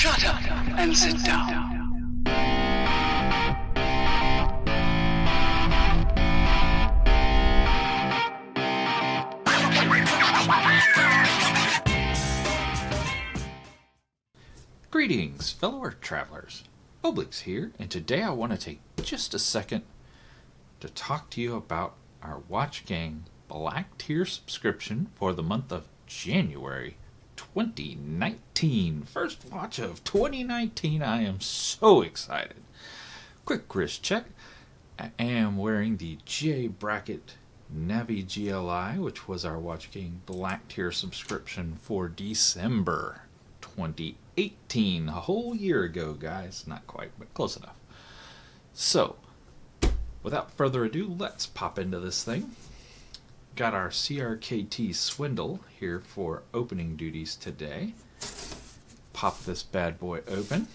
Shut up and sit down. Greetings, fellow Earth travelers. Oblix here, and today I want to take just a second to talk to you about our Watch Gang Black Tier subscription for the month of January 2019. First watch of 2019. I am so excited. Quick wrist check. I am wearing the J Bracket Navi GLI, which was our Watch Gang Black Tier subscription for December 2018. A whole year ago, guys. Not quite, but close enough. So, without further ado, let's pop into this thing. Got our CRKT Swindle here for opening duties today. Pop this bad boy open.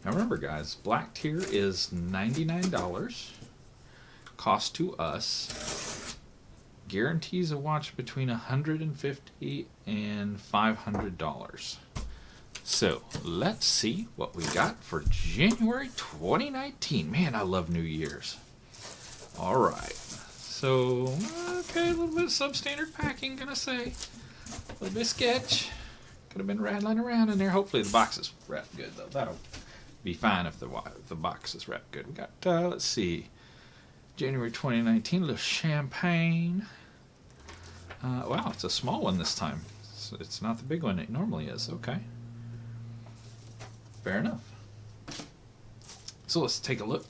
Now remember, guys, Black Tier is $99. Cost to us. Guarantees a watch between $150 and $500. So let's see what we got for January 2019. Man, I love New Year's. All right. So, okay, a little bit of substandard packing, gonna say. A little bit of sketch. Could have been rattling around in there. Hopefully the box is wrapped good, though. That'll be fine if the box is wrapped good. We got, let's see, January 2019, a little champagne. Wow, it's a small one this time. So it's not the big one it normally is. Okay. Fair enough. So let's take a look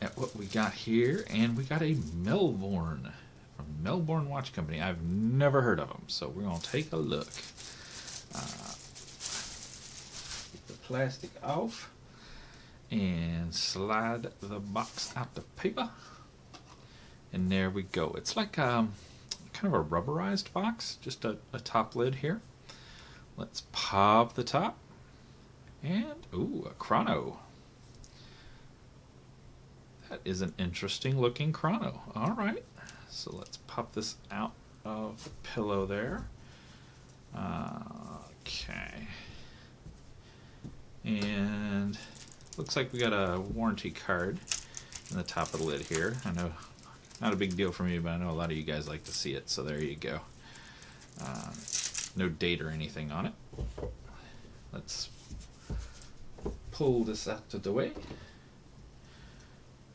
at what we got here. And we got a Melbourne, from Melbourne Watch Company. I've never heard of them, so we're going to take a look. Get the plastic off and slide the box out the paper. And there we go. It's like kind of a rubberized box, just a top lid here. Let's pop the top. And, ooh, a chrono. That is an interesting looking chrono. All right. So let's pop this out of the pillow there. Okay. And looks like we got a warranty card in the top of the lid here. I know, not a big deal for me, but I know a lot of you guys like to see it, so there you go. No date or anything on it. Let's pull this out of the way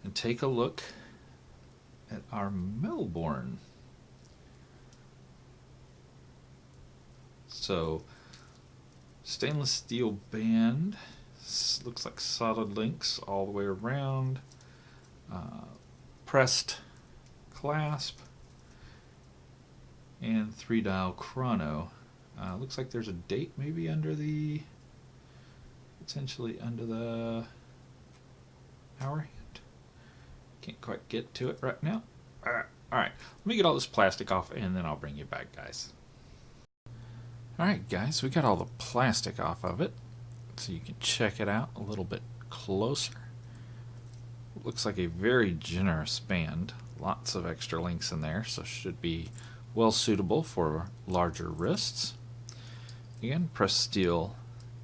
and take a look at our Melbourne. So, stainless steel band, looks like solid links all the way around, pressed clasp, and 3-dial chrono. Looks like there's a date maybe under the, potentially under the hour hand. Can't quite get to it right now. Alright, let me get all this plastic off and then I'll bring you back, guys. Alright, guys, we got all the plastic off of it, so you can check it out a little bit closer. Looks like a very generous band. Lots of extra links in there, so should be well suitable for larger wrists. Again, pressed steel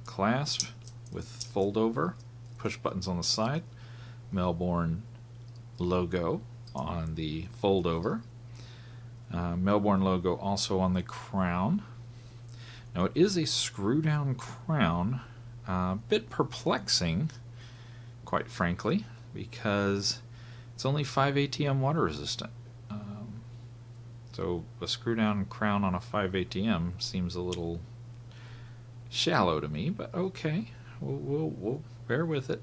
clasp with fold over, push buttons on the side, Melbourne logo on the fold over, Melbourne logo also on the crown. Now it is a screw down crown, a bit perplexing, quite frankly, because it's only 5 ATM water resistant. So a screw down crown on a 5 ATM seems a little shallow to me, but okay, we'll bear with it.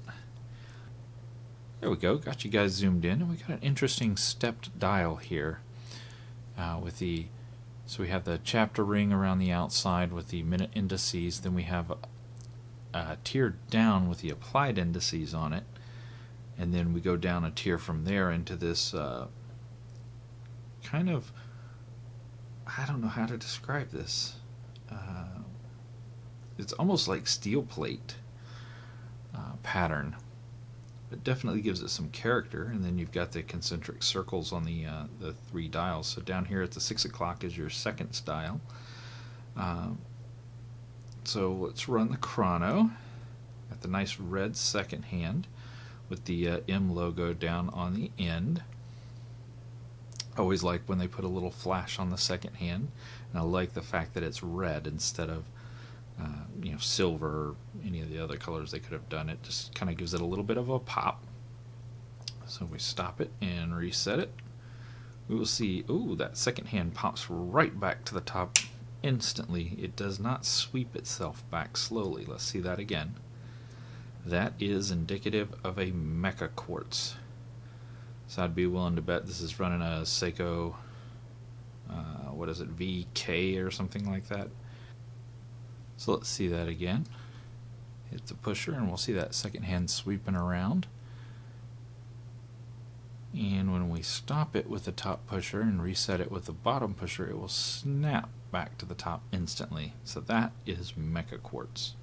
There we go, got you guys zoomed in, and we got an interesting stepped dial here with the, so we have the chapter ring around the outside with the minute indices, then we have a tier down with the applied indices on it, and then we go down a tier from there into this kind of, I don't know how to describe this. It's almost like steel plate pattern. It definitely gives it some character, and then you've got the concentric circles on the 3 dials. So down here at the 6 o'clock is your second dial. So let's run the chrono. Got the nice red second hand with the M logo down on the end. I always like when they put a little flash on the second hand, and I like the fact that it's red instead of silver or any of the other colors they could have done. It just kind of gives it a little bit of a pop. So we stop it and reset it. We will see, ooh, that second hand pops right back to the top instantly. It does not sweep itself back slowly. Let's see that again. That is indicative of a mecha quartz. So I'd be willing to bet this is running a Seiko, what is it, VK or something like that. So let's see that again. Hit the pusher and we'll see that second hand sweeping around. And when we stop it with the top pusher and reset it with the bottom pusher, it will snap back to the top instantly. So that is mecha quartz.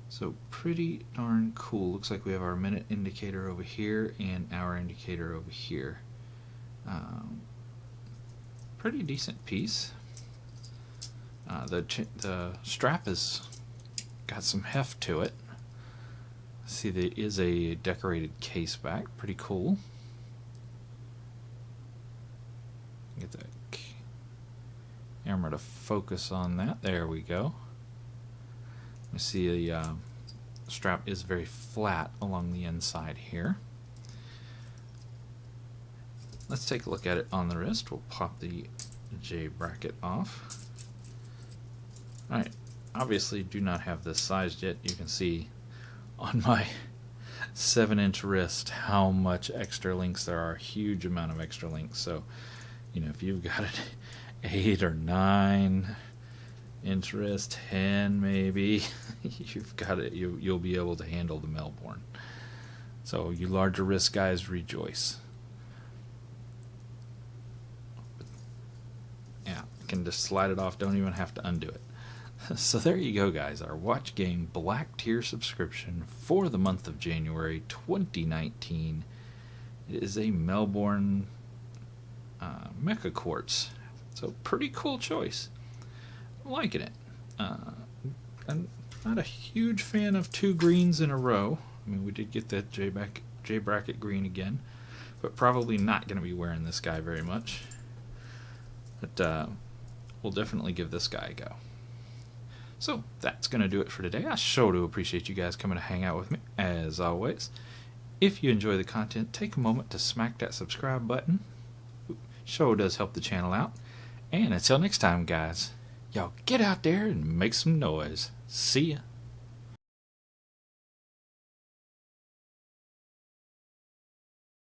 So pretty darn cool. Looks like we have our minute indicator over here and hour indicator over here. Pretty decent piece. The strap has got some heft to it. See, there is a decorated case back. Pretty cool. Get the camera to focus on that. There we go. You see the strap is very flat along the inside here. Let's take a look at it on the wrist. We'll pop the J bracket off. Alright, obviously do not have this sized yet. You can see on my 7-inch wrist how much extra links there are. A huge amount of extra links. So, if you've got an 8 or 9-inch wrist, 10 maybe, you've got it. You'll be able to handle the Melbourne. So you larger wrist guys, rejoice. Yeah, you can just slide it off. Don't even have to undo it. So there you go, guys. Our Watch Gang Black Tier subscription for the month of January 2019. It is a Melbourne Mecha Quartz. So pretty cool choice. I'm liking it. I'm not a huge fan of 2 greens in a row. I mean, we did get that J bracket green again, but probably not going to be wearing this guy very much. But we'll definitely give this guy a go. So that's going to do it for today. I sure do appreciate you guys coming to hang out with me, as always. If you enjoy the content, take a moment to smack that subscribe button. Sure does help the channel out. And until next time, guys, y'all get out there and make some noise. See ya.